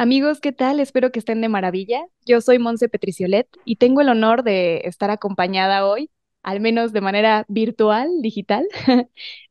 Amigos, ¿qué tal? Espero que estén de maravilla. Yo soy Monse Petriciolet y tengo el honor de estar acompañada hoy, al menos de manera virtual, digital,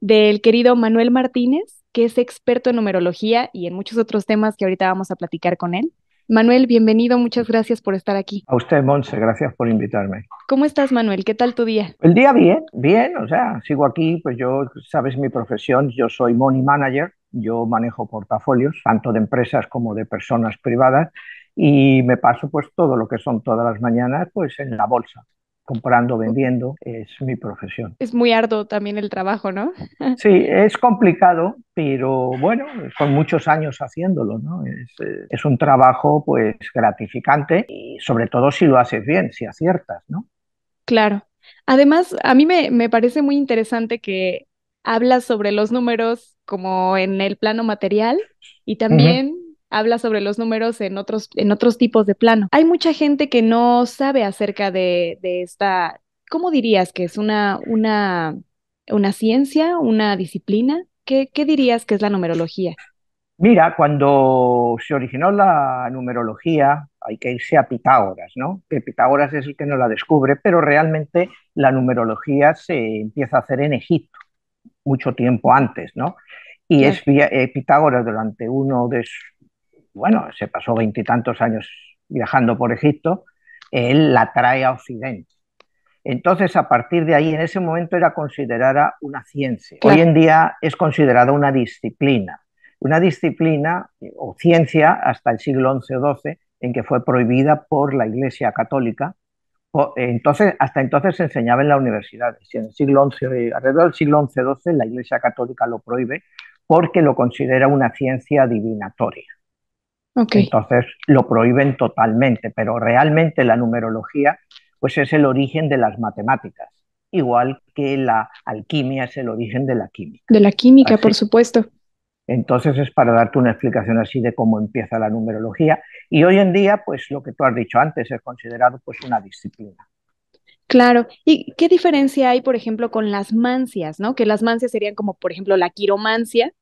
del querido Manuel Martínez, que es experto en numerología y en muchos otros temas que ahorita vamos a platicar con él. Manuel, bienvenido, muchas gracias por estar aquí. A usted, Monse, gracias por invitarme. ¿Cómo estás, Manuel? ¿Qué tal tu día? El día bien, bien, o sea, sigo aquí, pues yo, sabes mi profesión, yo soy money manager, yo manejo portafolios, tanto de empresas como de personas privadas, y me paso pues todo lo que son todas las mañanas, pues en la bolsa, comprando, vendiendo, es mi profesión. Es muy arduo también el trabajo, ¿no? Sí, es complicado, pero bueno, con muchos años haciéndolo, ¿no? Es un trabajo pues gratificante y sobre todo si lo haces bien, si aciertas, ¿no? Claro. Además, a mí me parece muy interesante que hablas sobre los números como en el plano material y Ujú. también hablas sobre los números en otros tipos de plano. Hay mucha gente que no sabe acerca de esta, ¿cómo dirías que es una ciencia, una disciplina? ¿Qué dirías que es la numerología? Mira, cuando se originó la numerología, hay que irse a Pitágoras, ¿no? Que Pitágoras es el que nos la descubre, pero realmente la numerología se empieza a hacer en Egipto, mucho tiempo antes, ¿no? Y Claro. Pitágoras durante bueno, se pasó veintitantos años viajando por Egipto, él la trae a Occidente. Entonces, a partir de ahí, en ese momento era considerada una ciencia. Hoy Claro. en día es considerada una disciplina o ciencia hasta el siglo XI o XII, en que fue prohibida por la Iglesia Católica. Entonces, hasta entonces se enseñaba en la universidad. Si en el siglo XI, alrededor del siglo XI o XII, la Iglesia Católica lo prohíbe porque lo considera una ciencia adivinatoria. Ok. Entonces lo prohíben totalmente, pero realmente la numerología pues es el origen de las matemáticas, igual que la alquimia es el origen de la química. De la química, por Así, supuesto. entonces es para darte una explicación así de cómo empieza la numerología y hoy en día pues lo que tú has dicho antes es considerado pues una disciplina. Claro. ¿Y qué diferencia hay, por ejemplo, con las mancias, ¿no? Que las mancias serían como, por ejemplo, la quiromancia,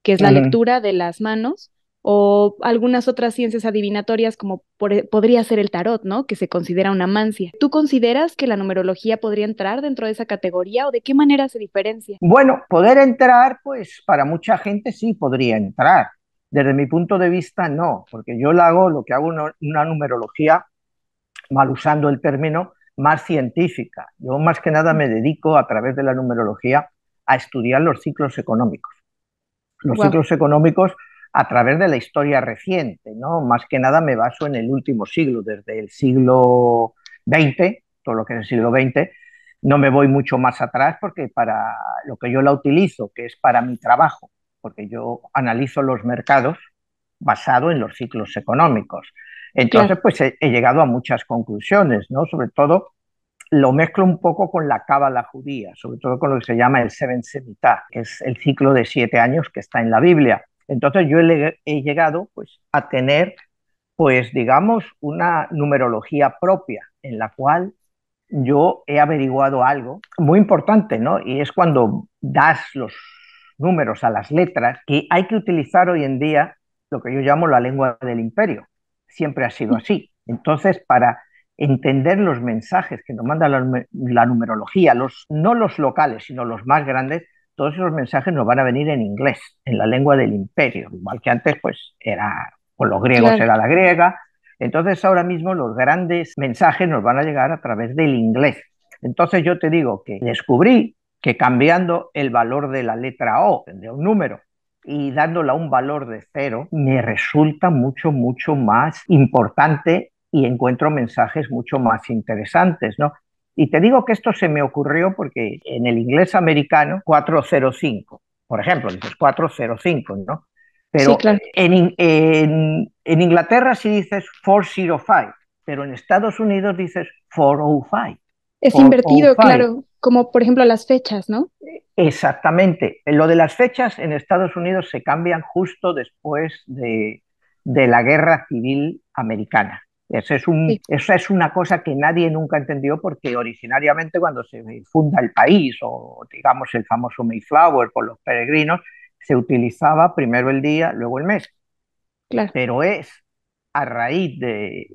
que es la Uh-huh. lectura de las manos, o algunas otras ciencias adivinatorias como podría ser el tarot, ¿no? Que se considera una mancia. ¿Tú consideras que la numerología podría entrar dentro de esa categoría o de qué manera se diferencia? Bueno, poder entrar, pues para mucha gente sí podría entrar. Desde mi punto de vista, no, porque yo lo que hago una numerología mal usando el término, más científica. Yo más que nada me dedico a través de la numerología a estudiar los ciclos económicos. Los Wow. ciclos económicos a través de la historia reciente, ¿no? Más que nada me baso en el último siglo, desde el siglo XX, todo lo que es el siglo XX, no me voy mucho más atrás porque para lo que yo la utilizo, que es para mi trabajo, porque yo analizo los mercados basado en los ciclos económicos. Entonces, Claro. pues he llegado a muchas conclusiones, ¿no? Sobre todo lo mezclo un poco con la cábala judía, sobre todo con lo que se llama el Seven Semitah, que es el ciclo de 7 años que está en la Biblia. Entonces yo he llegado pues, a tener, pues digamos, una numerología propia en la cual yo he averiguado algo muy importante, ¿no? Y es cuando das los números a las letras, que hay que utilizar hoy en día lo que yo llamo la lengua del imperio. Siempre ha sido así. Entonces, para entender los mensajes que nos manda la numerología, no los locales, sino los más grandes, todos esos mensajes nos van a venir en inglés, en la lengua del imperio, igual que antes, pues era, con los griegos Claro. era la griega, entonces ahora mismo los grandes mensajes nos van a llegar a través del inglés. Entonces yo te digo que descubrí que cambiando el valor de la letra O, de un número, y dándola un valor de cero, me resulta mucho, mucho más importante y encuentro mensajes mucho más interesantes, ¿no? Y te digo que esto se me ocurrió porque en el inglés americano, 405, por ejemplo, dices 405, ¿no? Sí, Pero claro. en Inglaterra sí dices 405, pero en Estados Unidos dices 405. Es invertido, 405. claro, como por ejemplo las fechas, ¿no? Exactamente. Lo de las fechas en Estados Unidos se cambian justo después de la Guerra Civil Americana. Sí, Esa es una cosa que nadie nunca entendió porque originariamente cuando se funda el país o digamos el famoso Mayflower por los peregrinos, se utilizaba primero el día, luego el mes. claro. Pero es a raíz de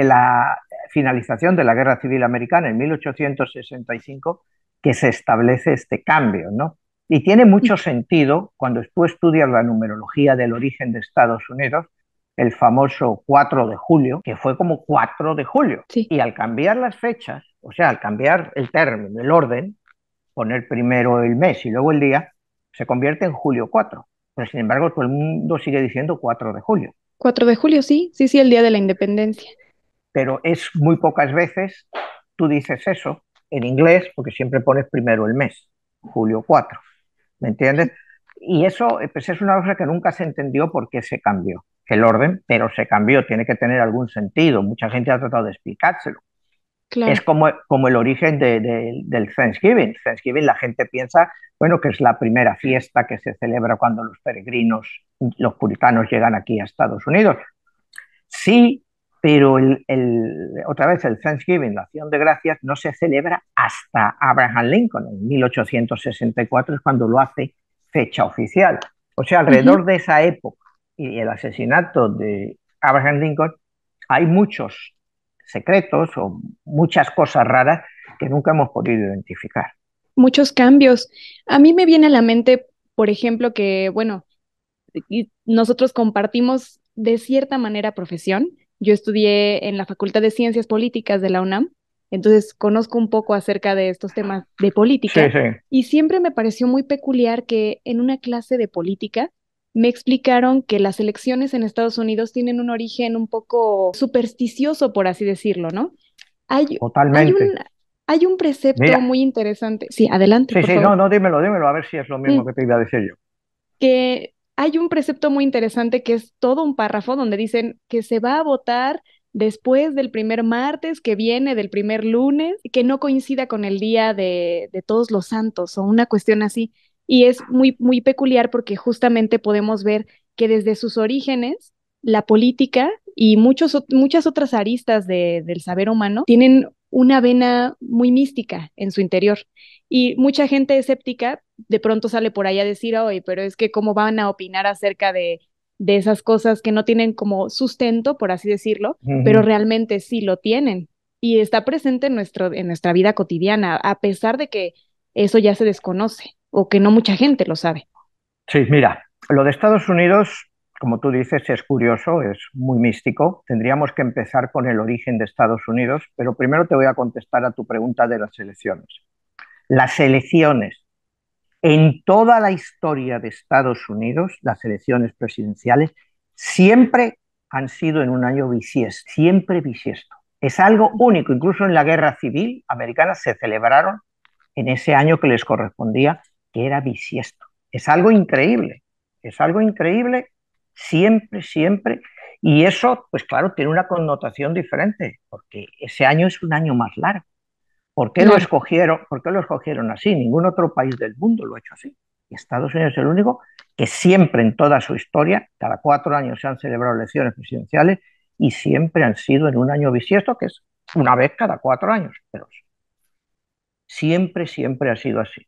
la finalización de la Guerra Civil Americana en 1865 que se establece este cambio, ¿no? Y tiene mucho sentido cuando tú estudias la numerología del origen de Estados Unidos, el famoso 4 de julio, que fue como 4 de julio. Sí. Y al cambiar las fechas, o sea, al cambiar el término, el orden, poner primero el mes y luego el día, se convierte en julio 4. Pero sin embargo, todo el mundo sigue diciendo 4 de julio. 4 de julio, sí, sí, sí, el Día de la Independencia. Pero es muy pocas veces tú dices eso en inglés porque siempre pones primero el mes, julio 4, ¿me entiendes? Y eso pues es una cosa que nunca se entendió por qué se cambió el orden, pero se cambió, tiene que tener algún sentido. Mucha gente ha tratado de explicárselo. Es Claro. como el origen del Thanksgiving. Thanksgiving la gente piensa, bueno, que es la primera fiesta que se celebra cuando los peregrinos, los puritanos llegan aquí a Estados Unidos. Sí, pero otra vez el Thanksgiving, la acción de gracias, no se celebra hasta Abraham Lincoln. En 1864 es cuando lo hace fecha oficial. O sea, Ujú. alrededor de esa época y el asesinato de Abraham Lincoln, hay muchos secretos o muchas cosas raras que nunca hemos podido identificar. Muchos cambios. A mí me viene a la mente, por ejemplo, que, bueno, y nosotros compartimos de cierta manera profesión. Yo estudié en la Facultad de Ciencias Políticas de la UNAM, entonces conozco un poco acerca de estos temas de Sí, política sí. y siempre me pareció muy peculiar que en una clase de política me explicaron que las elecciones en Estados Unidos tienen un origen un poco supersticioso, por así decirlo, ¿no? Hay un, Totalmente. hay un precepto Mira, muy interesante. Sí, adelante, sí, por sí, no, favor. no, dímelo, a ver si es lo mismo Mm, que te iba a decir yo. que hay un precepto muy interesante que es todo un párrafo donde dicen que se va a votar después del primer martes que viene del primer lunes, que no coincida con el día de Todos los Santos o una cuestión así. Y es muy, muy peculiar porque justamente podemos ver que desde sus orígenes, la política y muchas otras aristas del saber humano tienen una vena muy mística en su interior. Y mucha gente escéptica de pronto sale por ahí a decir, oye, pero es que cómo van a opinar acerca de esas cosas que no tienen como sustento, por así decirlo, Uh pero -huh. realmente sí lo tienen y está presente en nuestra vida cotidiana, a pesar de que eso ya se desconoce o que no mucha gente lo sabe. Sí, mira, lo de Estados Unidos, como tú dices, es curioso, es muy místico. Tendríamos que empezar con el origen de Estados Unidos, pero primero te voy a contestar a tu pregunta de las elecciones. Las elecciones en toda la historia de Estados Unidos, las elecciones presidenciales, siempre han sido en un año bisiesto, siempre bisiesto. Es algo único, incluso en la Guerra Civil Americana se celebraron en ese año que les correspondía, que era bisiesto. Es algo increíble, siempre, siempre. Y eso, pues claro, tiene una connotación diferente, porque ese año es un año más largo. ¿Por qué lo Claro. escogieron? ¿Por qué lo escogieron así? Ningún otro país del mundo lo ha hecho así. Y Estados Unidos es el único que siempre en toda su historia, cada 4 años se han celebrado elecciones presidenciales y siempre han sido en un año bisiesto, que es una vez cada 4 años, pero siempre, siempre ha sido así.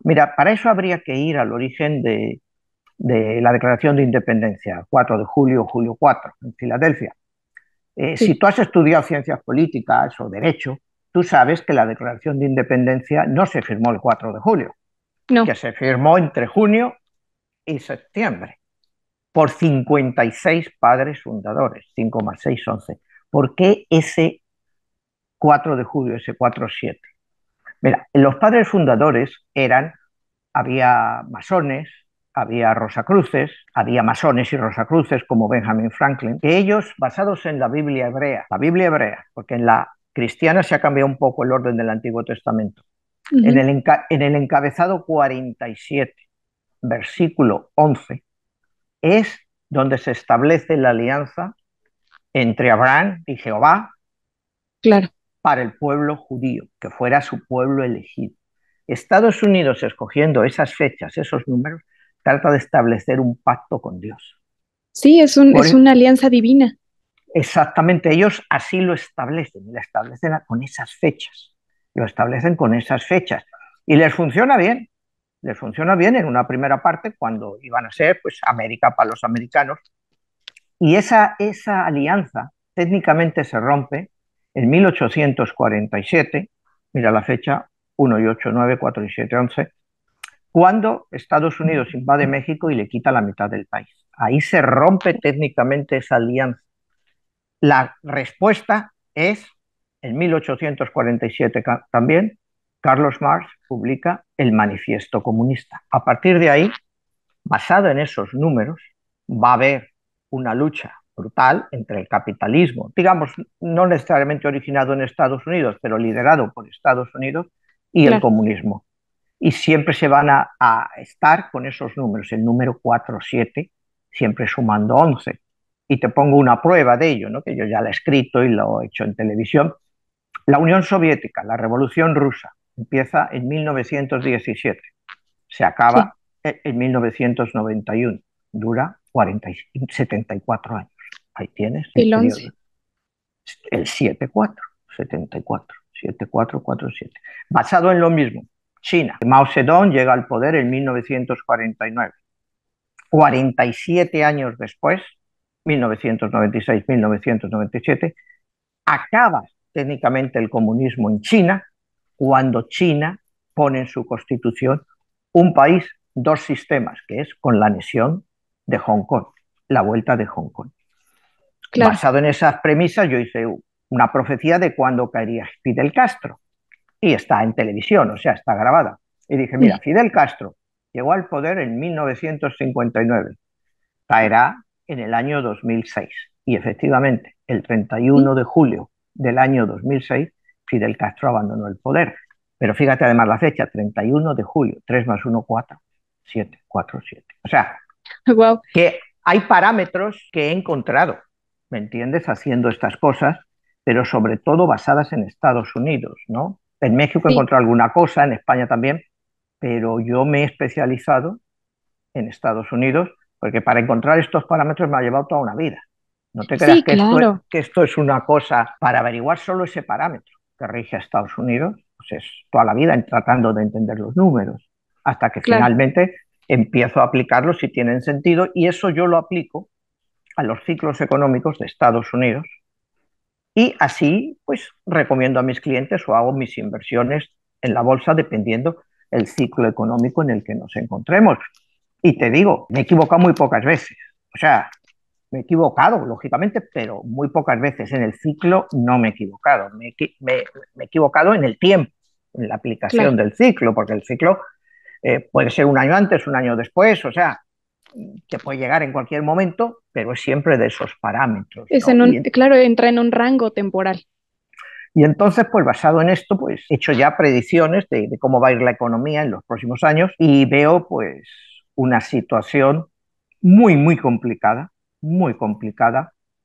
Mira, para eso habría que ir al origen de la Declaración de Independencia, 4 de julio, julio 4, en Filadelfia. Si Sí. tú has estudiado ciencias políticas o derecho, tú sabes que la Declaración de Independencia no se firmó el 4 de julio, que No, se firmó entre junio y septiembre por 56 padres fundadores, 5 más 6, 11. ¿Por qué ese 4 de julio, ese 4-7? Mira, los padres fundadores había masones, había rosacruces, había masones y rosacruces como Benjamin Franklin, que ellos, basados en la Biblia hebrea, porque en la cristiana se ha cambiado un poco el orden del Antiguo Testamento, ujú, en el encabezado 47, versículo 11, es donde se establece la alianza entre Abraham y Jehová claro. para el pueblo judío, que fuera su pueblo elegido. Estados Unidos, escogiendo esas fechas, esos números, trata de establecer un pacto con Dios. Sí, es Por, una alianza divina. exactamente, ellos así lo establecen con esas fechas, lo establecen con esas fechas. Y les funciona bien en una primera parte cuando iban a ser pues América para los americanos, Y esa alianza técnicamente se rompe en 1847, mira la fecha, 1 y 8, 9, 4 y 7, 11, cuando Estados Unidos invade México y le quita la mitad del país. Ahí se rompe técnicamente esa alianza. La respuesta es, en 1847 también, Carlos Marx publica el Manifiesto Comunista. A partir de ahí, basado en esos números, va a haber una lucha brutal entre el capitalismo, digamos, no necesariamente originado en Estados Unidos, pero liderado por Estados Unidos, y el Claro. comunismo. Y siempre se van a estar con esos números, el número 4, 7, siempre sumando 11. Y te pongo una prueba de ello, ¿no? Que yo ya lo he escrito y lo he hecho en televisión. La Unión Soviética, la Revolución Rusa, empieza en 1917, se Sí. acaba en 1991, dura 74 años. Ahí tienes el El periodo. 11. El 74, 74, 74, 47. Basado en lo mismo, China. Mao Zedong llega al poder en 1949. 47 años después, 1996-1997, acaba técnicamente el comunismo en China cuando China pone en su constitución un país, dos sistemas, que es con la anexión de Hong Kong, la vuelta de Hong Kong. Claro. Basado en esas premisas, yo hice una profecía de cuándo caería Fidel Castro y está en televisión, o sea, está grabada. Y dije, mira, Sí. Fidel Castro llegó al poder en 1959, caerá en el año 2006. Y efectivamente, el 31 Sí. de julio del año 2006, Fidel Castro abandonó el poder. Pero fíjate además la fecha, 31 de julio, 3 más 1, 4, 7, 4, 7. O sea, Wow. que hay parámetros que he encontrado, ¿me entiendes?, haciendo estas cosas, pero sobre todo basadas en Estados Unidos, ¿no? En México he Sí. encontrado alguna cosa, en España también, pero yo me he especializado en Estados Unidos porque para encontrar estos parámetros me ha llevado toda una vida. No te creas Sí, claro. que esto es una cosa para averiguar solo ese parámetro que rige a Estados Unidos, pues es toda la vida tratando de entender los números, hasta que Claro. finalmente empiezo a aplicarlos si tienen sentido, y eso yo lo aplico a los ciclos económicos de Estados Unidos, y así pues recomiendo a mis clientes o hago mis inversiones en la bolsa dependiendo el ciclo económico en el que nos encontremos. Y te digo, me he equivocado muy pocas veces. O sea, me he equivocado, lógicamente, pero muy pocas veces. En el ciclo no me he equivocado. Me he equivocado en el tiempo, en la aplicación Claro. del ciclo, porque el ciclo puede ser un año antes, un año después, o sea, te puede llegar en cualquier momento, pero es siempre de esos parámetros, Es ¿no? en un, claro, entra en un rango temporal. Y entonces, pues basado en esto, pues he hecho ya predicciones de cómo va a ir la economía en los próximos años y veo pues una situación muy complicada,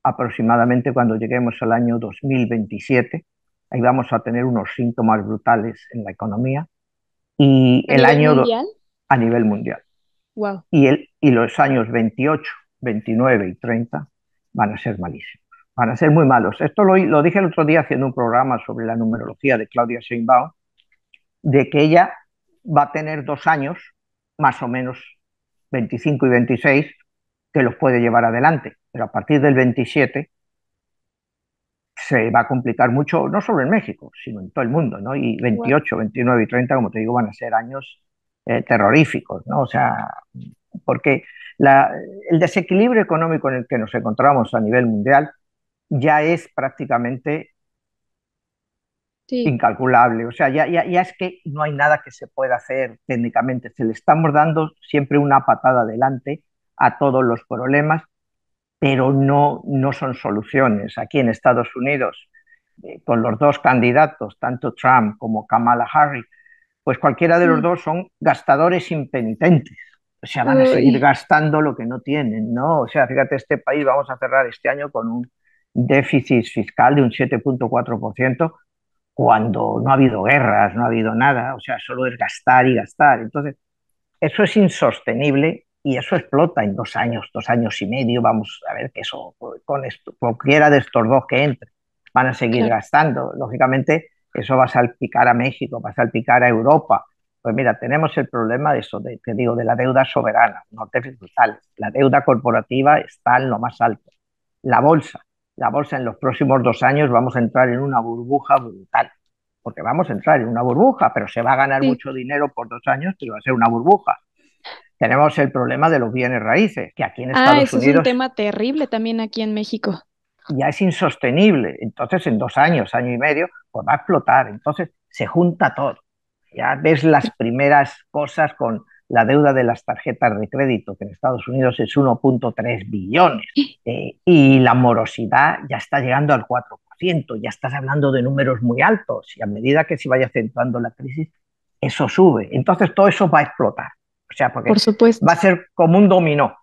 aproximadamente cuando lleguemos al año 2027. Ahí vamos a tener unos síntomas brutales en la economía y A el nivel año mundial. a nivel mundial. Wow. Y los años 28, 29 y 30 van a ser malísimos, van a ser muy malos. Esto lo dije el otro día haciendo un programa sobre la numerología de Claudia Sheinbaum, de que ella va a tener 2 años, más o menos 25 y 26, que los puede llevar adelante, pero a partir del 27 se va a complicar mucho, no solo en México, sino en todo el mundo, ¿no? Y Wow. 28, 29 y 30, como te digo, van a ser años terroríficos, ¿no? O sea, porque el desequilibrio económico en el que nos encontramos a nivel mundial ya es prácticamente Sí, incalculable. O sea, ya es que no hay nada que se pueda hacer técnicamente. Se le estamos dando siempre una patada adelante a todos los problemas, pero no son soluciones. Aquí en Estados Unidos, con los dos candidatos, tanto Trump como Kamala Harris, pues cualquiera de los sí. dos son gastadores impenitentes. O sea, van a seguir Uy, gastando lo que no tienen, ¿no? O sea, fíjate, este país vamos a cerrar este año con un déficit fiscal de un 7,4% cuando no ha habido guerras, no ha habido nada, o sea, solo es gastar y gastar. Entonces, eso es insostenible y eso explota en 2 años, 2 años y medio. Vamos a ver que eso, con esto, cualquiera de estos dos que entre, van a seguir claro. gastando. Lógicamente, eso va a salpicar a México, va a salpicar a Europa. Pues mira, tenemos el problema de eso, te digo, de la deuda soberana, no brutales. La deuda corporativa está en lo más alto. la bolsa. La bolsa en los próximos 2 años vamos a entrar en una burbuja brutal, porque vamos a entrar en una burbuja, pero se va a ganar Sí. mucho dinero por 2 años, pero va a ser una burbuja. Tenemos el problema de los bienes raíces, que aquí en Ah, Estados ese es un Unidos tema terrible también aquí en México. ya es insostenible. Entonces, en 2 años, año y medio, pues va a explotar. Entonces, se junta todo. Ya ves las primeras cosas con la deuda de las tarjetas de crédito, que en Estados Unidos es 1,3 billones, y la morosidad ya está llegando al 4%, ya estás hablando de números muy altos, y a medida que se vaya acentuando la crisis, eso sube. Entonces, todo eso va a explotar. O sea, porque Por supuesto. va a ser como un dominó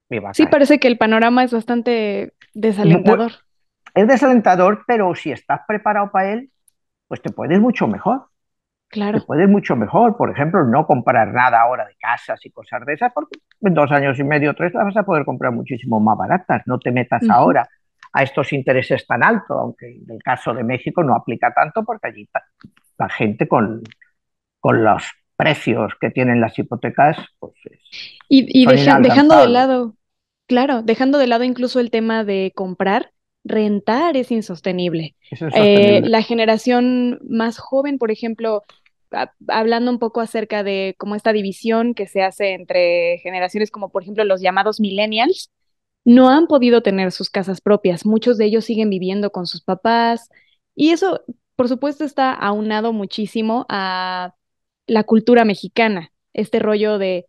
y va a Sí, caer. parece que el panorama es bastante Bu- desalentador. Es desalentador, pero si estás preparado para él, pues te puedes mucho mejor. Te Claro. puedes mucho mejor. Por ejemplo, no comprar nada ahora de casas y cosas de esas, porque en 2 años y medio, 3, las vas a poder comprar muchísimo más baratas. No te metas Ujú. ahora a estos intereses tan altos, aunque en el caso de México no aplica tanto porque allí la gente con los precios que tienen las hipotecas pues Y son dejando de inalcanzables. lado, claro, dejando de lado incluso el tema de comprar, rentar es insostenible. Es insostenible. La generación más joven, por ejemplo, hablando un poco acerca de cómo esta división que se hace entre generaciones como por ejemplo los llamados millennials, no han podido tener sus casas propias. Muchos de ellos siguen viviendo con sus papás y eso, por supuesto, está aunado muchísimo a la cultura mexicana, este rollo de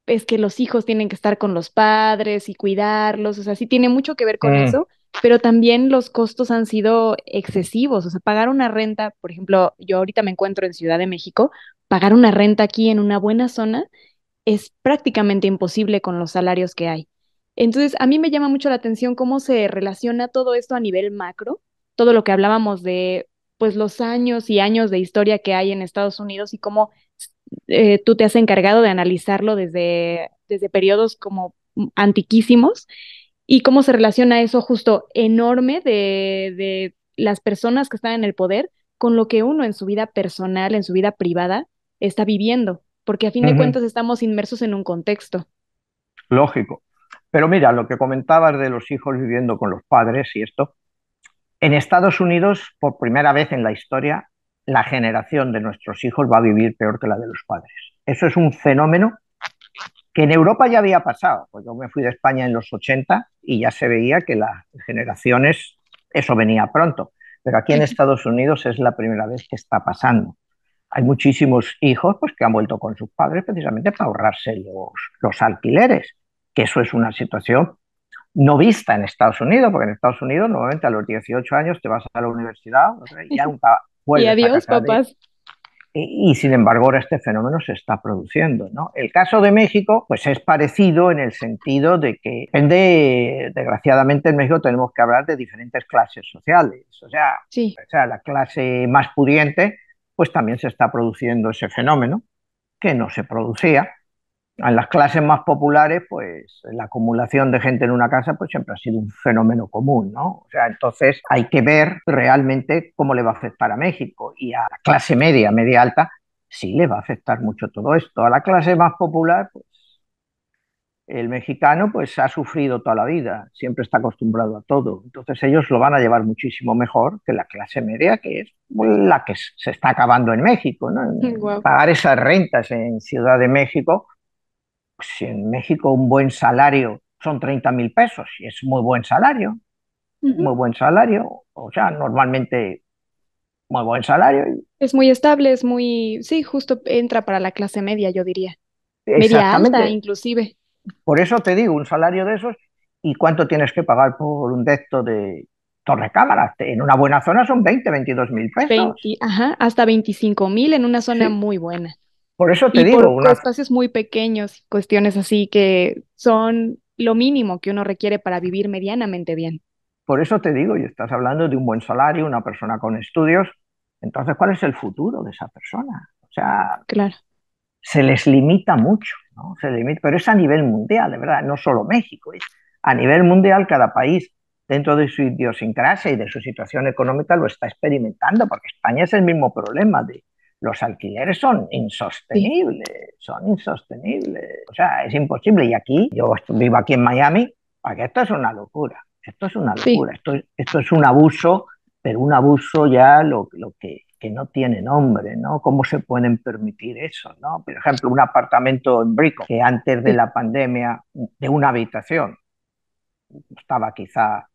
es que los hijos tienen que estar con los padres y cuidarlos, o sea, sí tiene mucho que ver con Mm, eso, pero también los costos han sido excesivos, o sea, pagar una renta, por ejemplo, yo ahorita me encuentro en Ciudad de México, pagar una renta aquí en una buena zona es prácticamente imposible con los salarios que hay. Entonces, a mí me llama mucho la atención cómo se relaciona todo esto a nivel macro, todo lo que hablábamos de, pues, los años y años de historia que hay en Estados Unidos y cómo tú te has encargado de analizarlo desde periodos como antiquísimos y cómo se relaciona eso justo enorme de las personas que están en el poder con lo que uno en su vida personal, en su vida privada, está viviendo, porque a fin de ujú, cuentas estamos inmersos en un contexto. lógico. Pero mira, lo que comentabas de los hijos viviendo con los padres y esto, en Estados Unidos, por primera vez en la historia, la generación de nuestros hijos va a vivir peor que la de los padres. Eso es un fenómeno que en Europa ya había pasado. Pues yo me fui de España en los 80 y ya se veía que las generaciones, eso venía pronto. Pero aquí en Estados Unidos es la primera vez que está pasando. Hay muchísimos hijos pues, que han vuelto con sus padres precisamente para ahorrarse los alquileres, que eso es una situación no vista en Estados Unidos, porque en Estados Unidos normalmente a los 18 años te vas a la universidad y ya nunca Y vuelves a adiós, casa de... papás. Sin embargo ahora este fenómeno se está produciendo, ¿no? El caso de México pues es parecido en el sentido de que depende, desgraciadamente en México tenemos que hablar de diferentes clases sociales, Sí. o sea la clase más pudiente pues también se está produciendo ese fenómeno que no se producía. En las clases más populares, pues la acumulación de gente en una casa pues siempre ha sido un fenómeno común, ¿no? O sea, entonces hay que ver realmente cómo le va a afectar a México y a la clase media, media alta, sí le va a afectar mucho todo esto. A la clase más popular, pues el mexicano pues ha sufrido toda la vida, siempre está acostumbrado a todo. Entonces ellos lo van a llevar muchísimo mejor que la clase media, que es la que se está acabando en México, ¿no? Wow. Pagar esas rentas en Ciudad de México, si en México un buen salario son 30.000 pesos y es muy buen salario, o sea, normalmente muy buen salario. Es muy estable, es muy, sí, justo entra para la clase media, yo diría. Media alta, Exactamente, inclusive. por eso te digo, un salario de esos y cuánto tienes que pagar por un decto de torrecámara. En una buena zona son 20, 22.000 pesos. 20, ajá, hasta 25,000 en una zona Sí, muy buena. por eso te Y digo, por espacios muy pequeños, cuestiones así que son lo mínimo que uno requiere para vivir medianamente bien. por eso te digo, y estás hablando de un buen salario, una persona con estudios, entonces, ¿cuál es el futuro de esa persona? O sea, Claro. se les limita mucho, ¿no? Se limita, pero es a nivel mundial, de verdad, no solo México, es a nivel mundial cada país dentro de su idiosincrasia y de su situación económica lo está experimentando, porque España es el mismo problema de los alquileres Sí. son insostenibles, o sea, es imposible. Y aquí, yo vivo aquí en Miami, aquí esto es una locura. Esto es una Sí, locura, esto es un abuso, pero un abuso ya que no tiene nombre, ¿no? ¿Cómo se pueden permitir eso, ¿no? Por ejemplo, un apartamento en Brico, que antes de sí. la pandemia, de una habitación, costaba quizá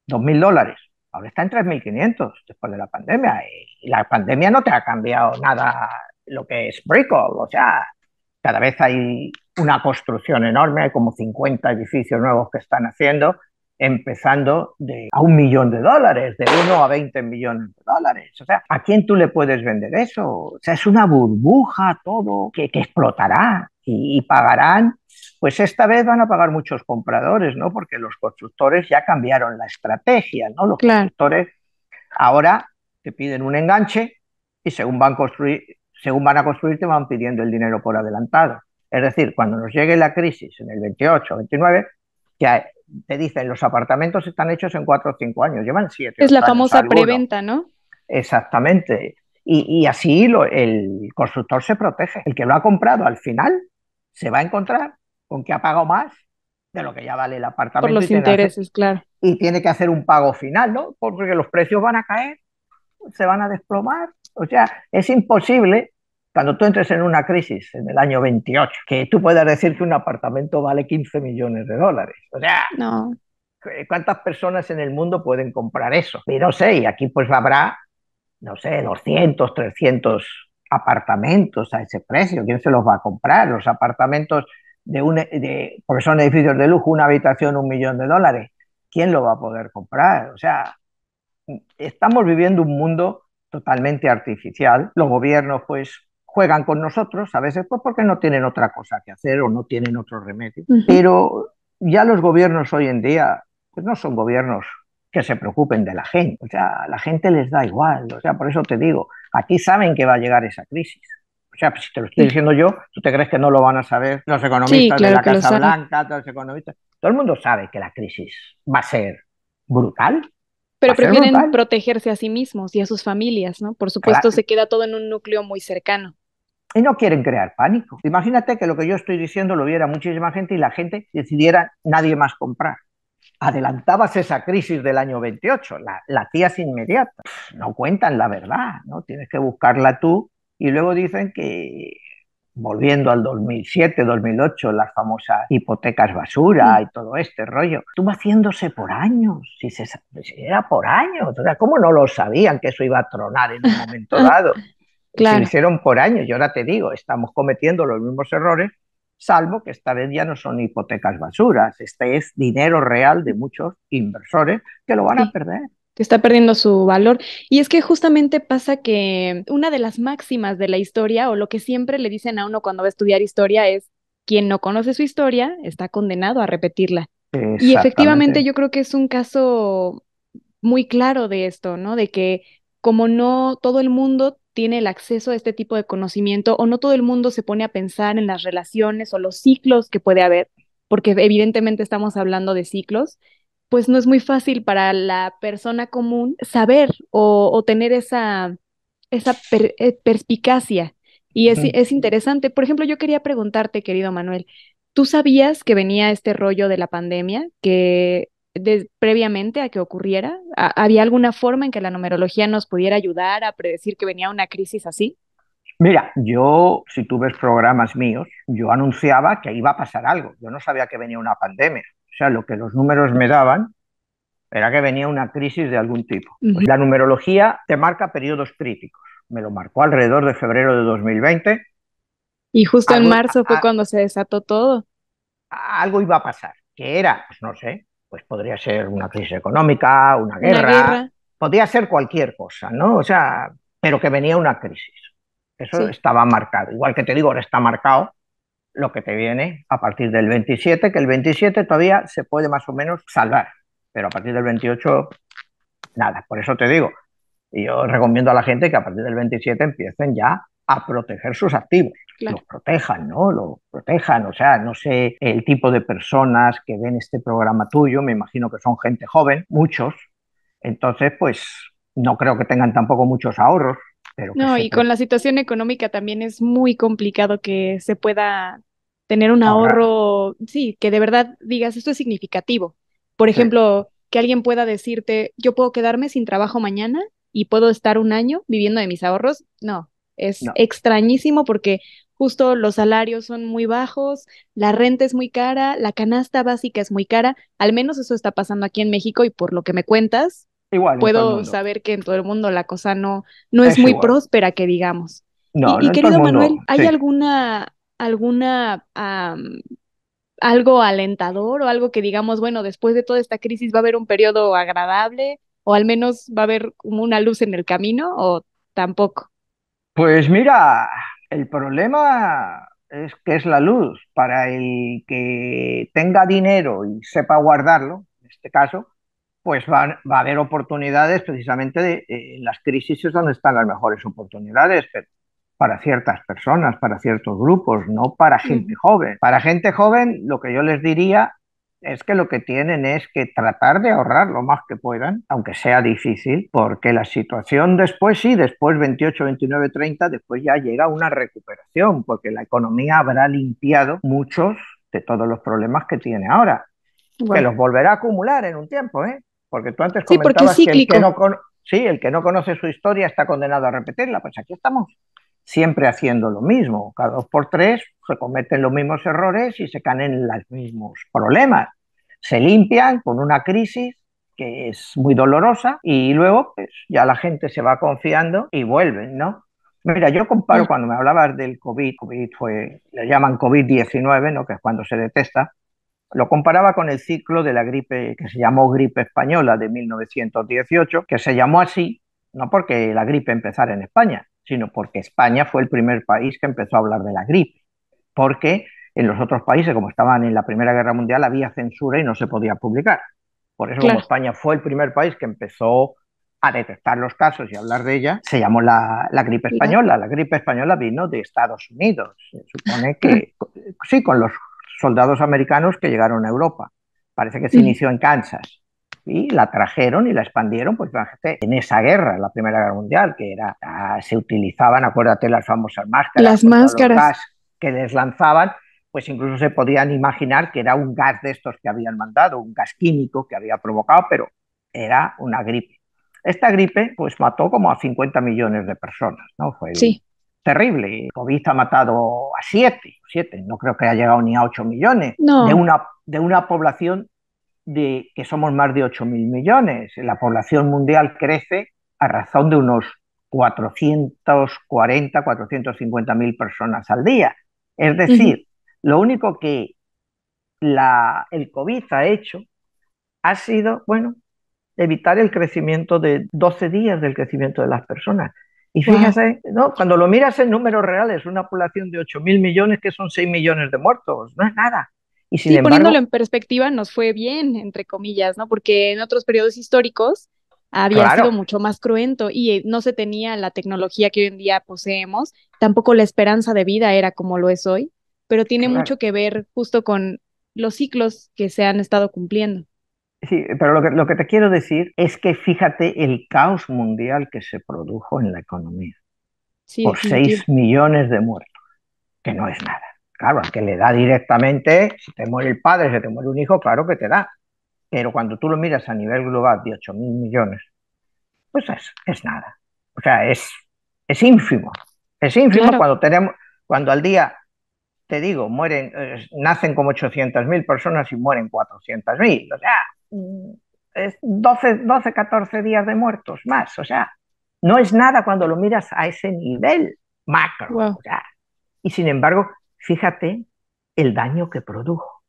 $2.000, ahora está en 3.500 después de la pandemia. Y la pandemia no te ha cambiado nada lo que es Brico, o sea, cada vez hay una construcción enorme, hay como 50 edificios nuevos que están haciendo, empezando a $1.000.000, de 1 a 20 millones de dólares. O sea, ¿a quién tú le puedes vender eso? O sea, es una burbuja todo que explotará y pagarán. Pues esta vez van a pagar muchos compradores, ¿no? Porque los constructores ya cambiaron la estrategia, ¿no? Los Claro, constructores ahora te piden un enganche y según van a construir te van pidiendo el dinero por adelantado. Es decir, cuando nos llegue la crisis en el 28, 29, ya te dicen los apartamentos están hechos en 4 o 5 años, llevan 7, es la 8 años famosa algunos. preventa, ¿no? Exactamente. Y así el constructor se protege. El que lo ha comprado al final se va a encontrar con que ha pagado más de lo que ya vale el Por apartamento los intereses, claro. y tiene que hacer un pago final, ¿no? Porque los precios van a caer, se van a desplomar. O sea, es imposible cuando tú entres en una crisis en el año 28 que tú puedas decir que un apartamento vale $15 millones. O sea, No. ¿cuántas personas en el mundo pueden comprar eso? Y no sé, y aquí pues habrá, no sé, 200, 300 apartamentos a ese precio. ¿Quién se los va a comprar? Los apartamentos porque son edificios de lujo, una habitación, $1.000.000. ¿Quién lo va a poder comprar? O sea, estamos viviendo un mundo totalmente artificial. Los gobiernos pues juegan con nosotros, a veces pues porque no tienen otra cosa que hacer o no tienen otro remedio. Ujú. Pero ya los gobiernos hoy en día pues no son gobiernos que se preocupen de la gente. O sea, a la gente les da igual. O sea, por eso te digo, aquí saben que va a llegar esa crisis. O sea, si te lo estoy Sí, diciendo yo, ¿tú te crees que no lo van a saber los sí, economistas de claro la que lo Casa saben. Blanca, todos los economistas? Todo el mundo sabe que la crisis va a ser brutal, va Pero a ser prefieren brutal. protegerse a sí mismos y a sus familias, ¿no? Por supuesto, Claro, se queda todo en un núcleo muy cercano. y no quieren crear pánico. Imagínate que lo que yo estoy diciendo lo viera muchísima gente y la gente decidiera nadie más comprar. Adelantabas esa crisis del año 28, la hacías inmediata. No cuentan la verdad, ¿no? Tienes que buscarla tú y luego dicen que volviendo al 2007, 2008, las famosas hipotecas basura Mm, y todo este rollo, estuvo haciéndose por años, si era por años, o sea, ¿cómo no lo sabían que eso iba a tronar en un momento dado? Si lo claro. hicieron por años, y ahora te digo, estamos cometiendo los mismos errores, salvo que esta vez ya no son hipotecas basuras, este es dinero real de muchos inversores que lo van a Sí, perder. que está perdiendo su valor. Y es que justamente pasa que una de las máximas de la historia, o lo que siempre le dicen a uno cuando va a estudiar historia, es quien no conoce su historia está condenado a repetirla. Y efectivamente Exactamente. yo creo que es un caso muy claro de esto, ¿no? De que como no todo el mundo tiene el acceso a este tipo de conocimiento o no todo el mundo se pone a pensar en las relaciones o los ciclos que puede haber, porque evidentemente estamos hablando de ciclos, pues no es muy fácil para la persona común saber o tener esa perspicacia. Y es interesante. Por ejemplo, yo quería preguntarte, querido Manuel, ¿tú sabías que venía este rollo de la pandemia, que previamente a que ocurriera, había alguna forma en que la numerología nos pudiera ayudar a predecir que venía una crisis así? Mira, yo, si tú ves programas míos, yo anunciaba que iba a pasar algo. Yo no sabía que venía una pandemia. O sea, lo que los números me daban era que venía una crisis de algún tipo. Pues Ujú. la numerología te marca periodos críticos. Me lo marcó alrededor de febrero de 2020. Y justo en Algo, marzo fue cuando se desató todo. algo iba a pasar. ¿Qué era? Pues no sé. Pues podría ser una crisis económica, una Una guerra, guerra, podría ser cualquier cosa, ¿no? O sea, pero que venía una crisis. Eso sí, estaba marcado. Igual que te digo, ahora está marcado lo que te viene a partir del 27, que el 27 todavía se puede más o menos salvar, pero a partir del 28, nada. Por eso te digo, y yo recomiendo a la gente que a partir del 27 empiecen ya a proteger sus activos, claro. los protejan, ¿no? Los protejan, o sea, no sé el tipo de personas que ven este programa tuyo, me imagino que son gente joven, muchos, entonces pues no creo que tengan tampoco muchos ahorros, pero que No, se y con pre la situación económica también es muy complicado que se pueda tener un ahorrar. ahorro, sí, que de verdad digas, esto es significativo. Por Sí. ejemplo, que alguien pueda decirte, yo puedo quedarme sin trabajo mañana y puedo estar un año viviendo de mis ahorros. No, es No, extrañísimo porque justo los salarios son muy bajos, la renta es muy cara, la canasta básica es muy cara. Al menos eso está pasando aquí en México y por lo que me cuentas, igual en todo el puedo mundo. saber que en todo el mundo la cosa no es Es muy igual. próspera, que digamos. No, no Y en todo el querido mundo, Manuel, ¿hay sí. alguna algo alentador o algo que digamos, bueno, después de toda esta crisis va a haber un periodo agradable o al menos va a haber como una luz en el camino o tampoco? Pues mira, el problema es que es la luz. Para el que tenga dinero y sepa guardarlo, en este caso, pues va a haber oportunidades precisamente en las crisis es donde están las mejores oportunidades, pero para ciertas personas, para ciertos grupos, no para gente Ujú. joven. Para gente joven, lo que yo les diría es que lo que tienen es que tratar de ahorrar lo más que puedan, aunque sea difícil, porque la situación después, sí, después 28, 29, 30, después ya llega una recuperación, porque la economía habrá limpiado muchos de todos los problemas que tiene ahora, que Wow. los volverá a acumular en un tiempo, ¿eh? Porque tú antes Sí, porque es comentabas que cíclico. sí, el que no conoce su historia está condenado a repetirla, pues aquí estamos siempre haciendo lo mismo. Cada dos por tres se cometen los mismos errores y se caen en los mismos problemas. Se limpian con una crisis que es muy dolorosa y luego pues, ya la gente se va confiando y vuelven, ¿no? Mira, yo comparo Claro. cuando me hablabas del COVID fue, le llaman COVID-19, ¿no? Que es cuando se detesta, lo comparaba con el ciclo de la gripe que se llamó gripe española de 1918, que se llamó así no porque la gripe empezara en España, sino porque España fue el primer país que empezó a hablar de la gripe, porque en los otros países, como estaban en la Primera Guerra Mundial, había censura y no se podía publicar. Por eso, como Claro. España fue el primer país que empezó a detectar los casos y hablar de ella, se llamó la gripe La- española. La gripe española vino de Estados Unidos. Se supone que, sí, con los soldados americanos que llegaron a Europa. Parece que se Ujú. inició en Kansas y la trajeron y la expandieron, pues en esa guerra, la Primera Guerra Mundial, que era, se utilizaban, acuérdate, las famosas máscaras Las contra los máscaras. gas que les lanzaban, pues incluso se podían imaginar que era un gas de estos que habían mandado, un gas químico que había provocado, pero era una gripe. Esta gripe pues mató como a 50 millones de personas, ¿no? Fue Sí. terrible. COVID ha matado a 7, no creo que haya llegado ni a 8 millones No. de una población de que somos más de 8.000 millones. La población mundial crece a razón de unos 440, 450 mil personas al día. Es Ujú. decir, lo único que el COVID ha hecho ha sido, bueno, evitar el crecimiento de 12 días del crecimiento de las personas. Y Wow. fíjate, ¿no? Cuando lo miras en números reales, una población de 8.000 millones, que son 6 millones de muertos, no es nada. Y sin Sí, poniéndolo embargo, en perspectiva, nos fue bien, entre comillas, ¿no? Porque en otros periodos históricos había sido claro, mucho más cruento y no se tenía la tecnología que hoy en día poseemos, tampoco la esperanza de vida era como lo es hoy, pero tiene claro. mucho que ver justo con los ciclos que se han estado cumpliendo. Sí, pero lo que te quiero decir es que fíjate el caos mundial que se produjo en la economía Sí, por definitivo. 6 millones de muertos, que no es nada. Claro, al que le da directamente, si te muere el padre, si te muere un hijo, claro que te da. Pero cuando tú lo miras a nivel global de 8.000 millones, pues es nada. O sea, es ínfimo. Es ínfimo Claro. cuando tenemos, cuando al día, te digo, nacen como 800.000 personas y mueren 400.000. O sea, es 12, 14 días de muertos más. O sea, no es nada cuando lo miras a ese nivel macro. Wow. O sea, y sin embargo, fíjate el daño que produjo.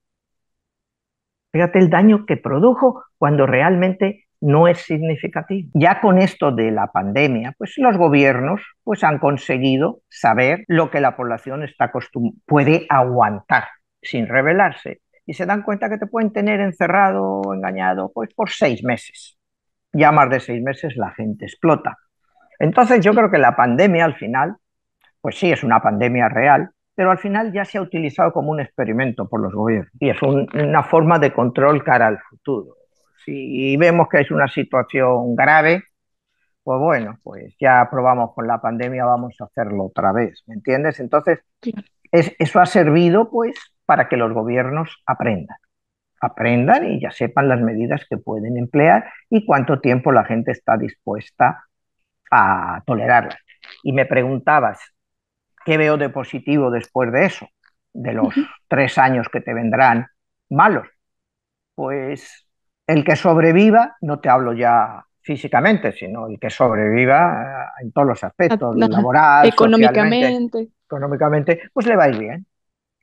Fíjate el daño que produjo cuando realmente no es significativo. Ya con esto de la pandemia, pues los gobiernos pues han conseguido saber lo que la población puede aguantar sin rebelarse y se dan cuenta que te pueden tener encerrado o engañado pues por 6 meses. Ya más de 6 meses la gente explota. Entonces yo Sí. creo que la pandemia al final pues sí, es una pandemia real, pero al final ya se ha utilizado como un experimento por los gobiernos y es una forma de control cara al futuro. Si vemos que es una situación grave, pues bueno, pues ya probamos con la pandemia, vamos a hacerlo otra vez, ¿me entiendes? Entonces, Claro. eso ha servido pues para que los gobiernos aprendan. aprendan y ya sepan las medidas que pueden emplear y cuánto tiempo la gente está dispuesta a tolerarlas. Y me preguntabas, ¿qué veo de positivo después de eso? De los Ujú. 3 años que te vendrán malos. Pues el que sobreviva, no te hablo ya físicamente, sino el que sobreviva en todos los aspectos, Ajá. laboral, socialmente, Económicamente, económicamente, pues le va a ir bien,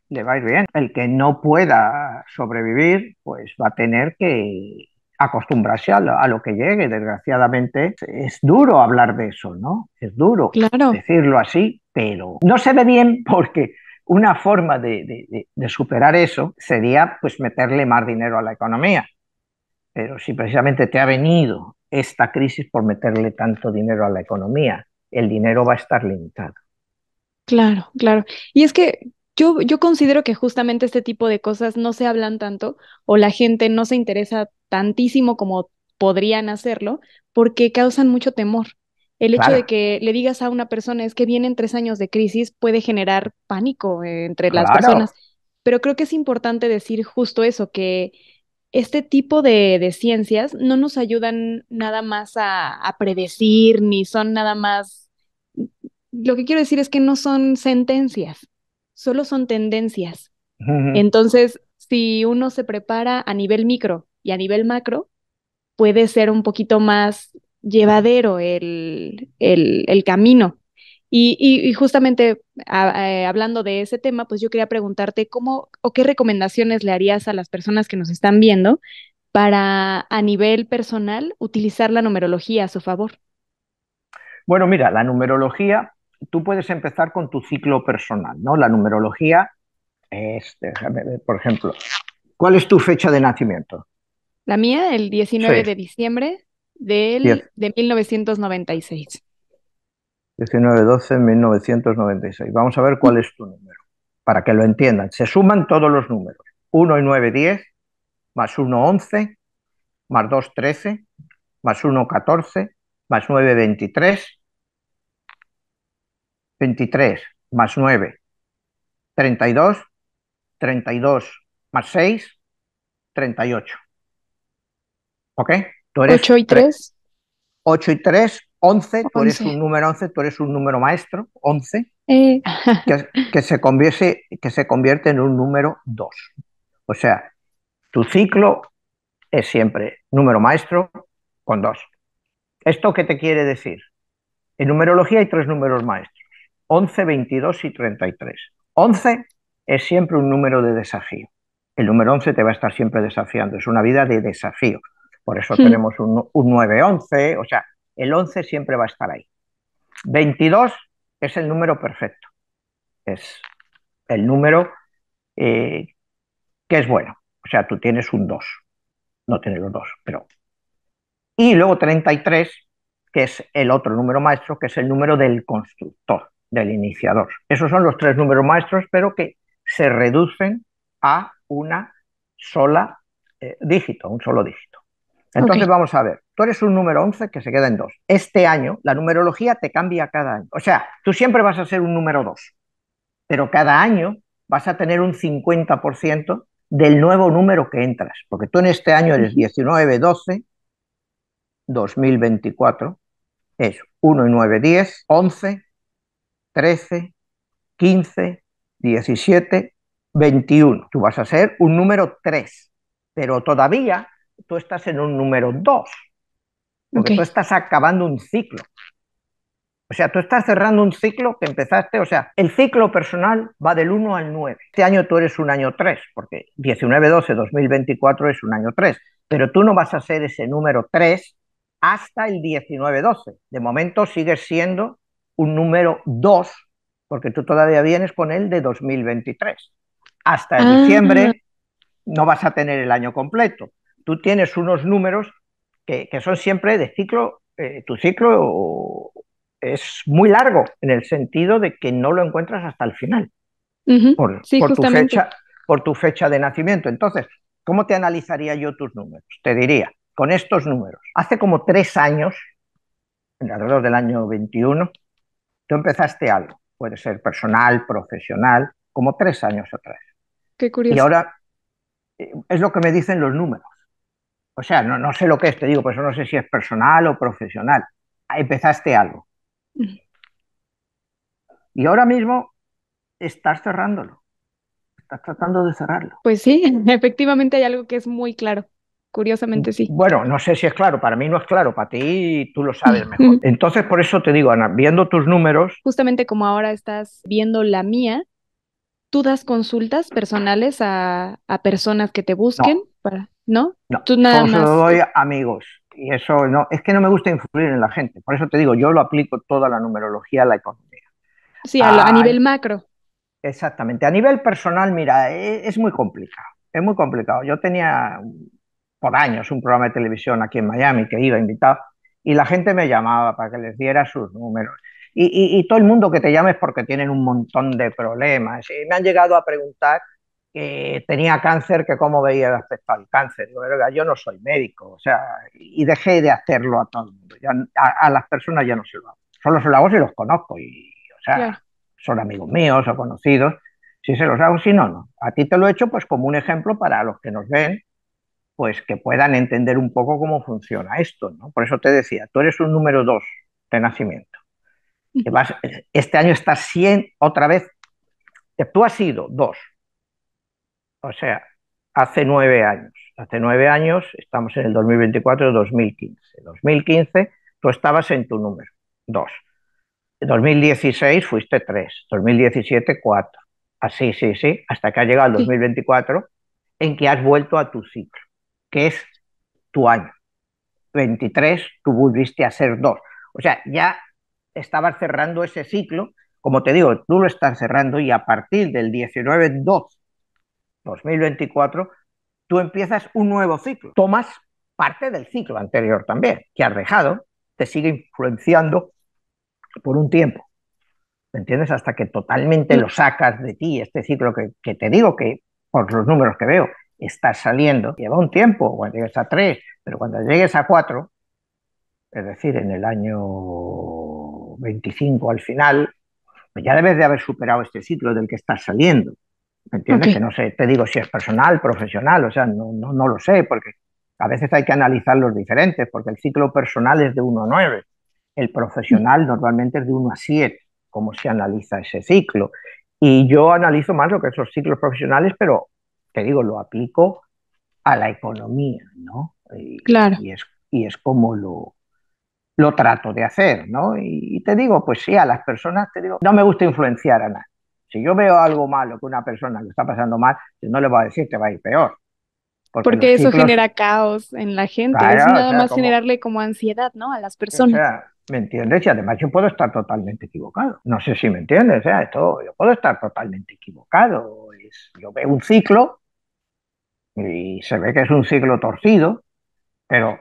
le va a ir bien. El que no pueda sobrevivir, pues va a tener que acostumbrarse a lo que llegue. Desgraciadamente, es duro hablar de eso, ¿no? Es duro claro, decirlo así, pero no se ve bien porque una forma de superar eso sería pues meterle más dinero a la economía. Pero si precisamente te ha venido esta crisis por meterle tanto dinero a la economía, el dinero va a estar limitado. claro, claro. Y es que yo considero que justamente este tipo de cosas no se hablan tanto o la gente no se interesa tantísimo como podrían hacerlo porque causan mucho temor. El hecho de Claro, que le digas a una persona es que vienen 3 años de crisis puede generar pánico entre las personas, claro. pero creo que es importante decir justo eso, que este tipo de ciencias no nos ayudan nada más a predecir, ni son nada más lo que quiero decir es que no son sentencias, solo son tendencias. Entonces, si uno se prepara a nivel micro y a nivel macro, puede ser un poquito más llevadero el camino. Y justamente hablando de ese tema, pues yo quería preguntarte cómo o qué recomendaciones le harías a las personas que nos están viendo para a nivel personal utilizar la numerología a su favor. Bueno, mira, la numerología, tú puedes empezar con tu ciclo personal, ¿no? La numerología es, déjame ver, por ejemplo, ¿cuál es tu fecha de nacimiento? La mía, el Sí, 19 de diciembre 10, de 1996. 19-12-1996. Vamos a ver cuál es tu número, para que lo entiendan. Se suman todos los números. 1 y 9, 10, más 1, 11, más 2, 13, más 1, 14, más 9, 23, 23, más 9, 32, 32 más 6, 38. ¿Ok? Tú eres 8 y 3, 8 y 3, 11, tú eres 11. un número 11, tú eres un número maestro, 11, Eh, que se convierte en un número 2. O sea, tu ciclo es siempre número maestro con 2. ¿Esto qué te quiere decir? En numerología hay 3 números maestros, 11, 22 y 33. 11 es siempre un número de desafío. El número 11 te va a estar siempre desafiando, es una vida de desafío. Por eso tenemos un 9-11, o sea, el 11 siempre va a estar ahí. 22 es el número perfecto, es el número eh, que es bueno. O sea, tú tienes un 2, no tienes los dos, pero... Y luego 33, que es el otro número maestro, que es el número del constructor, del iniciador. Esos son los 3 números maestros, pero que se reducen a una sola dígito, un solo dígito. ok. Entonces vamos a ver, tú eres un número 11 que se queda en 2. Este año la numerología te cambia cada año. O sea, tú siempre vas a ser un número 2, pero cada año vas a tener un 50% del nuevo número que entras, porque tú en este año eres Ujú. 19-12-2024, es 1 y 9, 10, 11, 13, 15, 17, 21. Tú vas a ser un número 3, pero todavía tú estás en un número 2, Ok. porque tú estás acabando un ciclo. O sea, tú estás cerrando un ciclo que empezaste, o sea, el ciclo personal va del 1 al 9. Este año tú eres un año 3, porque 19-12-2024 es un año 3, pero tú no vas a ser ese número 3 hasta el 19-12. De momento sigues siendo un número 2, porque tú todavía vienes con el de 2023. Hasta Ah, diciembre no vas a tener el año completo. Tú tienes unos números que son siempre de ciclo, tu ciclo es muy largo en el sentido de que no lo encuentras hasta el final ujú. por, Sí, por, tu, justamente. fecha, por tu fecha de nacimiento. Entonces, ¿cómo te analizaría yo tus números? Te diría, con estos números, hace como 3 años, alrededor del año 21, tú empezaste algo, puede ser personal, profesional, como 3 años atrás. Qué Y curioso. ahora Es lo que me dicen los números. O sea, no sé lo que es, te digo, pues no sé si es personal o profesional. Empezaste algo y ahora mismo estás cerrándolo, estás tratando de cerrarlo. Pues sí, efectivamente hay algo que es muy claro. Curiosamente sí. Bueno, no sé si es claro, para mí no es claro, para ti tú lo sabes mejor. Entonces, por eso te digo, Ana, viendo tus números, Justamente como ahora estás viendo la mía, ¿tú das consultas personales a personas que te busquen no, para, ¿no? no, Tú nada solo se lo más, doy a amigos. Y eso no, es que no me gusta influir en la gente. Por eso te digo, yo lo aplico toda la numerología a la economía. sí, a A, nivel macro. Exactamente. A nivel personal, mira, es muy complicado. Es muy complicado. Yo tenía por años un programa de televisión aquí en Miami que iba invitado y la gente me llamaba para que les diera sus números. Y todo el mundo que te llama es porque tienen un montón de problemas. Y me han llegado a preguntar que tenía cáncer, que cómo veía respecto al cáncer. Digo, "Oiga, yo no soy médico, o sea, y dejé de hacerlo a todo el mundo. Ya, a las personas ya no se lo hago. Solo se lo hago si los conozco y, o sea, Claro. son amigos míos o conocidos. Si se los hago, si no, no. A ti te lo he hecho pues como un ejemplo para los que nos ven, pues que puedan entender un poco cómo funciona esto, ¿no? Por eso te decía, tú eres un número 2 de nacimiento. Que Ujú. vas, este año estás 100 otra vez, que tú has sido 2, o sea, hace 9 años. Hace 9 años, estamos en el 2024, 2015. 2015, tú estabas en tu número, 2. 2016 fuiste 3, 2017 4. Así, sí, sí, hasta que ha llegado el Sí, 2024 en que has vuelto a tu ciclo, que es tu año. 23 tú volviste a ser 2. O sea, ya estabas cerrando ese ciclo, como te digo, tú lo estás cerrando y a partir del 19-2-2024 tú empiezas un nuevo ciclo. Tomas parte del ciclo anterior también, que has dejado, te sigue influenciando por un tiempo. ¿Me entiendes? Hasta que totalmente lo sacas de ti, este ciclo que te digo que por los números que veo estás saliendo, lleva un tiempo, cuando llegues a 3, pero cuando llegues a 4, es decir, en el año 25 al final, pues ya debes de haber superado este ciclo del que estás saliendo. ¿Me ok. entiendes? Que no sé, te digo si es personal, profesional, o sea, no lo sé, porque a veces hay que analizar los diferentes, porque el ciclo personal es de 1 a 9, el profesional normalmente es de 1 a 7, cómo se analiza ese ciclo. Y yo analizo más lo que son los ciclos profesionales, pero te digo, lo aplico a la economía, ¿no? Claro. Y es como lo trato de hacer, ¿no? Y te digo, pues sí, a las personas, te digo, no me gusta influenciar a nadie. Si yo veo algo malo que una persona lo está pasando mal, yo no le voy a decir que va a ir peor, porque los Porque eso ciclos, genera caos en la gente. Es claro, o nada sea, más como, generarle como ansiedad, ¿no? A las o personas. sea, ¿me entiendes? Y además yo puedo estar totalmente equivocado. No sé si me entiendes, o sea, esto, yo puedo estar totalmente equivocado. Yo veo un ciclo y se ve que es un ciclo torcido, pero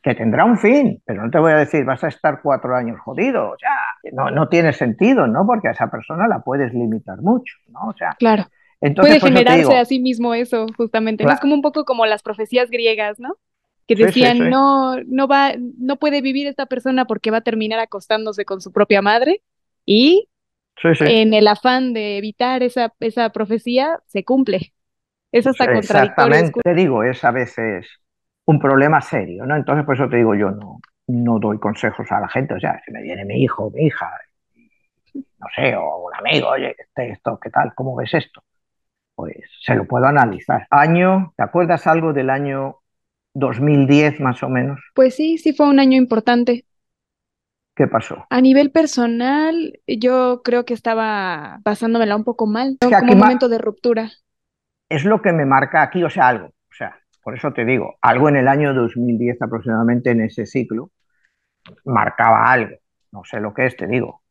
que tendrá un fin, pero no te voy a decir vas a estar 4 años jodido, o sea, no tiene sentido, ¿no? Porque a esa persona la puedes limitar mucho, ¿no? O sea, Claro. entonces Puede por eso te generarse a digo, sí mismo eso, justamente, ¿no? Es como un poco como las profecías griegas, ¿no? Que sí, sí, sí, decían, no puede vivir esta persona porque va a terminar acostándose con su propia madre. Y sí, sí, en el afán de evitar esa profecía, se cumple. Es sí, hasta contradictorio. exactamente, te digo, es a veces un problema serio, ¿no? Entonces por eso te digo, yo no doy consejos a la gente, o sea, si me viene mi hijo, mi hija, no sé, o un amigo, oye, esto, ¿qué tal? ¿Cómo ves esto? Pues se lo puedo analizar. Año, ¿te acuerdas algo del año 2010 más o menos? Pues sí, sí fue un año importante. ¿Qué pasó? A nivel personal, yo creo que estaba pasándomela un poco mal, Es ¿no? que Como aquí un momento de ruptura. es lo que me marca aquí, o sea, algo. O sea, por eso te digo, algo en el año 2010 aproximadamente en ese ciclo marcaba algo. No sé lo que es, te digo.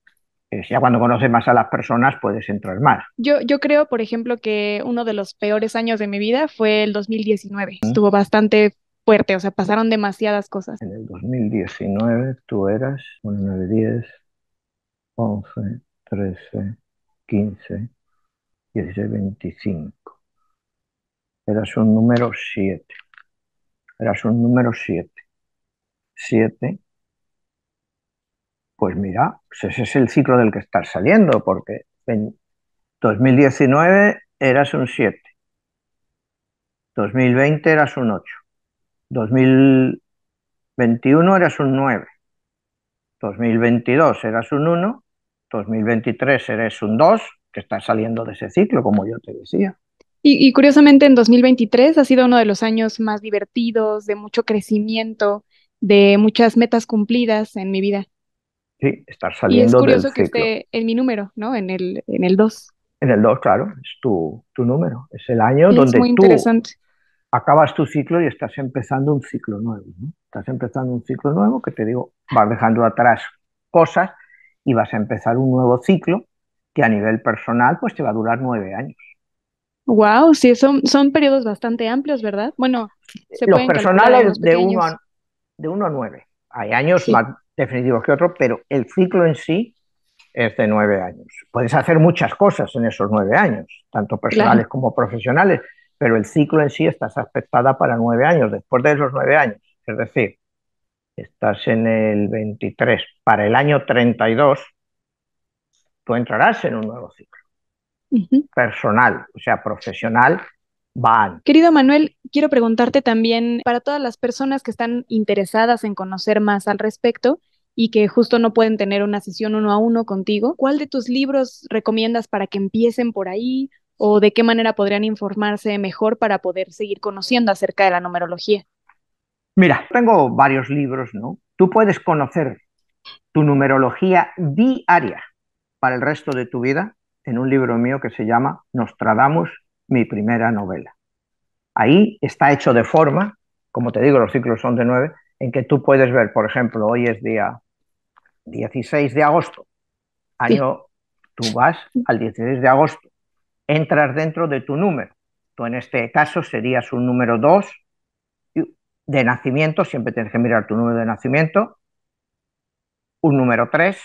Ya cuando conoces más a las personas puedes entrar más. Yo creo, por ejemplo, que uno de los peores años de mi vida fue el 2019. ¿Mm? Estuvo bastante fuerte, o sea, pasaron demasiadas cosas. En el 2019 tú eras 1, 9, 10, 11, 13, 15, 16, 25. Eras un número 7. Eras un número 7. 7, pues mira, pues ese es el ciclo del que estás saliendo, porque en 2019 eras un 7, 2020 eras un 8, 2021 eras un 9, 2022 eras un 1, 2023 eres un 2, que estás saliendo de ese ciclo, como yo te decía. Y curiosamente en 2023 ha sido uno de los años más divertidos, de mucho crecimiento, de muchas metas cumplidas en mi vida. Sí, estás Y es saliendo del curioso que ciclo. esté en mi número, ¿no? En el 2. En el 2, claro, es tu número. Es el año Sí, es muy donde tú interesante. acabas tu ciclo y estás empezando un ciclo nuevo, ¿no? Estás empezando un ciclo nuevo que te digo, vas dejando atrás cosas y vas a empezar un nuevo ciclo que a nivel personal pues te va a durar 9 años. Wow, sí, son periodos bastante amplios, ¿verdad? Bueno, se Los pueden calcular hay unos personales pequeños. de 1 a 9. Hay años Sí, más definitivos que otros, pero el ciclo en sí es de 9 años. Puedes hacer muchas cosas en esos 9 años, tanto claro. personales como profesionales, pero el ciclo en sí estás afectada para 9 años. Después de esos 9 años, es decir, estás en el 23, para el año 32, tú entrarás en un nuevo ciclo Ujú. personal, o sea, profesional, va antes. Querido Manuel, quiero preguntarte también, para todas las personas que están interesadas en conocer más al respecto y que justo no pueden tener una sesión uno a uno contigo, ¿cuál de tus libros recomiendas para que empiecen por ahí o de qué manera podrían informarse mejor para poder seguir conociendo acerca de la numerología? Mira, tengo varios libros, ¿no? Tú puedes conocer tu numerología diaria para el resto de tu vida en un libro mío que se llama Nostradamus, mi primera novela. Ahí está hecho de forma, como te digo, los ciclos son de 9, en que tú puedes ver, por ejemplo, hoy es día 16 de agosto, Sí. año, tú vas al 16 de agosto, entras dentro de tu número. Tú en este caso serías un número 2 de nacimiento, siempre tienes que mirar tu número de nacimiento, un número 3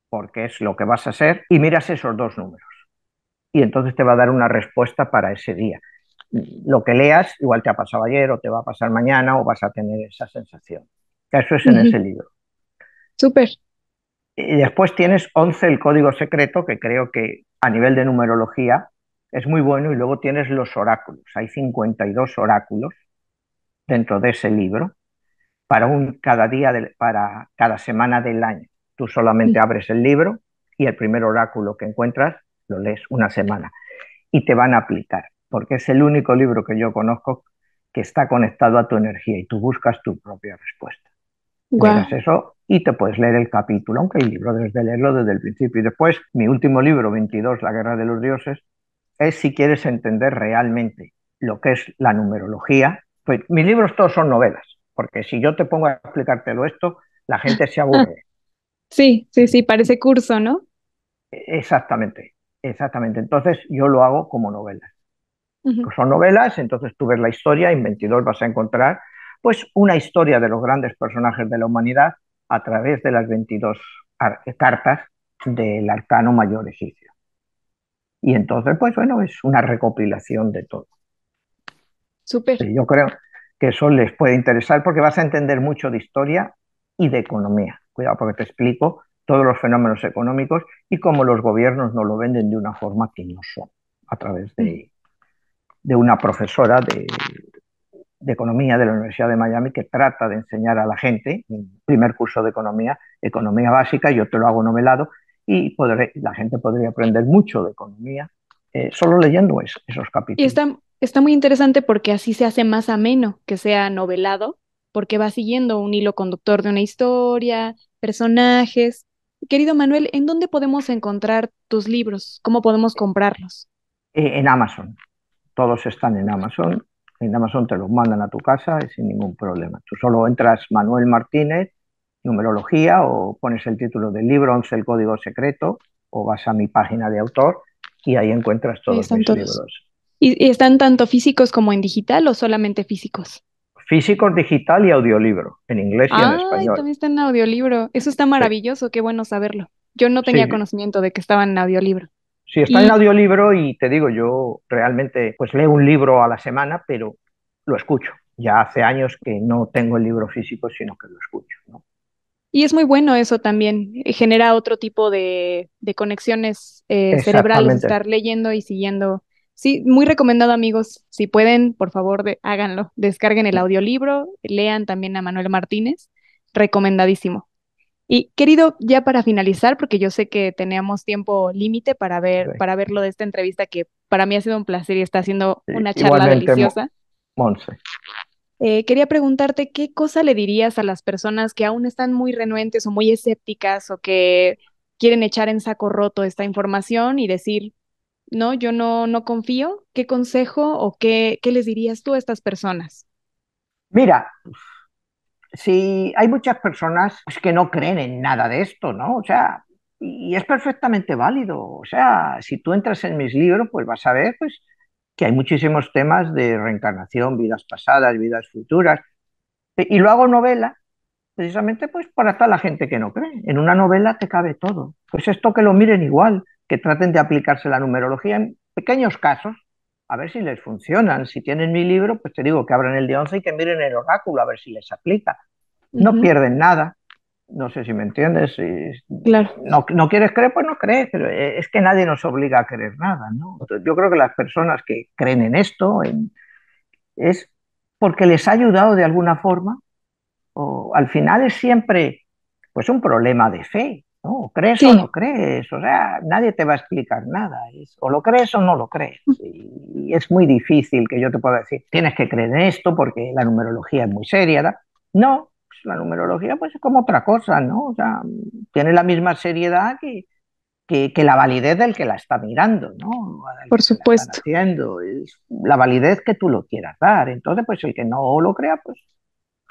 porque es lo que vas a ser, y miras esos dos números. Y entonces te va a dar una respuesta para ese día. Lo que leas, igual te ha pasado ayer o te va a pasar mañana o vas a tener esa sensación. Eso es en Ujú. ese libro. Súper. Y después tienes 11 el código secreto, que creo que a nivel de numerología es muy bueno, y luego tienes los oráculos. Hay 52 oráculos dentro de ese libro para cada día, para cada semana del año. Tú solamente abres el libro y el primer oráculo que encuentras lo lees una semana y te van a aplicar, porque es el único libro que yo conozco que está conectado a tu energía y tú buscas tu propia respuesta. Miras Guau. eso y te puedes leer el capítulo, aunque el libro debes de leerlo desde el principio. Y después, mi último libro, 22, La Guerra de los Dioses, es si quieres entender realmente lo que es la numerología. Pues mis libros todos son novelas, porque si yo te pongo a explicártelo esto, la gente se aburre. Sí, sí, sí, parece curso, ¿no? Exactamente, exactamente. Entonces yo lo hago como novelas. Ujú. Pues son novelas, entonces tú ves la historia, en 22 vas a encontrar pues una historia de los grandes personajes de la humanidad a través de las 22 cartas del arcano mayor egipcio. Y entonces, pues bueno, es una recopilación de todo. Súper. Sí, yo creo que eso les puede interesar porque vas a entender mucho de historia y de economía. Cuidado, porque te explico todos los fenómenos económicos y cómo los gobiernos nos lo venden de una forma que no son, a través Mm. de una profesora de economía de la Universidad de Miami que trata de enseñar a la gente, en primer curso de economía, economía básica, yo te lo hago novelado y la gente podría aprender mucho de economía solo leyendo esos Y capítulos. está muy interesante porque así se hace más ameno que sea novelado, porque va siguiendo un hilo conductor de una historia, personajes. Querido Manuel, ¿en dónde podemos encontrar tus libros? ¿Cómo podemos comprarlos? En Amazon, todos están en Amazon te los mandan a tu casa y sin ningún problema. Tú solo entras Manuel Martínez, numerología, o pones el título del libro, 11 el código secreto, o vas a mi página de autor y ahí encuentras Ahí todos están mis todos. libros. Y están tanto físicos como en digital o solamente físicos? Físicos, digital y audiolibro, en inglés y en Ay, español. también está en audiolibro. Eso está Sí, maravilloso, qué bueno saberlo. Yo no tenía sí, conocimiento de que estaban en audiolibro. sí, está en Y audiolibro y te digo, yo realmente pues leo un libro a la semana, pero lo escucho. Ya hace años que no tengo el libro físico, sino que lo escucho, ¿no? Y es muy bueno eso también, genera otro tipo de conexiones cerebrales, Exactamente, estar leyendo y siguiendo Sí, muy recomendado, amigos. Si pueden, por favor, háganlo. Descarguen el audiolibro, lean también a Manuel Martínez. Recomendadísimo. Y querido, ya para finalizar, porque yo sé que teníamos tiempo límite Sí. para ver lo de esta entrevista, que para mí ha sido un placer y está siendo Sí, una charla igualmente, deliciosa. Monse. Quería preguntarte qué cosa le dirías a las personas que aún están muy renuentes o muy escépticas o que quieren echar en saco roto esta información y decir, no, yo no confío. ¿Qué consejo o qué les dirías tú a estas personas? Mira, si hay muchas personas pues, que no creen en nada de esto, ¿no? O sea, y es perfectamente válido. O sea, si tú entras en mis libros, pues vas a ver pues, que hay muchísimos temas de reencarnación, vidas pasadas, vidas futuras. Y lo hago novela precisamente pues para toda la gente que no cree. En una novela te cabe todo. Pues esto que lo miren igual, que traten de aplicarse la numerología en pequeños casos, a ver si les funcionan. Si tienen mi libro, pues te digo que abran el de 11 y que miren el oráculo a ver si les aplica. No Ujú, pierden nada. No sé si me entiendes. Si claro, no quieres creer, pues no crees, pero es que nadie nos obliga a creer nada, ¿no? Yo creo que las personas que creen en esto es porque les ha ayudado de alguna forma, o al final es siempre pues un problema de fe, ¿no? O crees o sí, no crees, o sea, nadie te va a explicar nada, o lo crees o no lo crees. Y es muy difícil que yo te pueda decir, tienes que creer en esto porque la numerología es muy seria, ¿da? No, pues la numerología pues es como otra cosa, ¿no? O sea, tiene la misma seriedad que la validez del que la está mirando, ¿no? Al por que se la están supuesto. haciendo, es la validez que tú lo quieras dar. Entonces, pues el que no lo crea, pues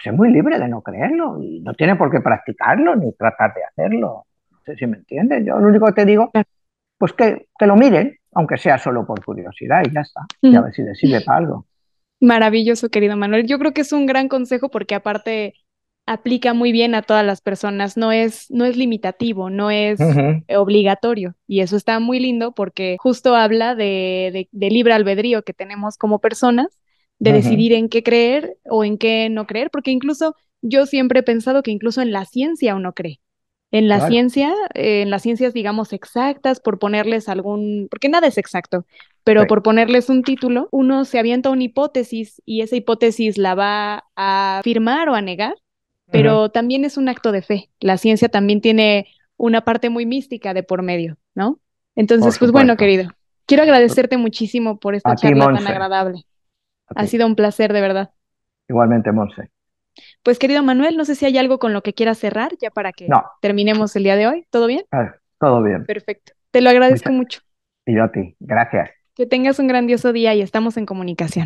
es muy libre de no creerlo y no tiene por qué practicarlo ni tratar de hacerlo. No sé si me entiendes. Yo lo único que te digo, Claro. pues que lo miren, aunque sea solo por curiosidad y ya está. Y a Ujú. ver si les sirve para algo. Maravilloso, querido Manuel. Yo creo que es un gran consejo porque aparte aplica muy bien a todas las personas. No es limitativo, no es Ujú, obligatorio. Y eso está muy lindo porque justo habla de libre albedrío que tenemos como personas, de ujú, decidir en qué creer o en qué no creer, porque incluso yo siempre he pensado que incluso en la ciencia uno cree. En la claro. ciencia, en las ciencias, digamos, exactas, por ponerles algún, porque nada es exacto, Sí. pero por ponerles un título, uno se avienta una hipótesis y esa hipótesis la va a afirmar o a negar, Ujú, pero también es un acto de fe. La ciencia también tiene una parte muy mística de por medio, ¿no? por Entonces, pues bueno, supuesto. querido, quiero agradecerte muchísimo por esta A ti, charla tan Monse. agradable. A Ha ti. sido un placer, de verdad. Igualmente, Monse. Pues querido Manuel, no sé si hay algo con lo que quieras cerrar ya para que No, terminemos el día de hoy. ¿Todo bien? todo bien. Perfecto. Te lo agradezco Muchas. mucho. Y yo a ti. Gracias. Que tengas un grandioso día y estamos en comunicación.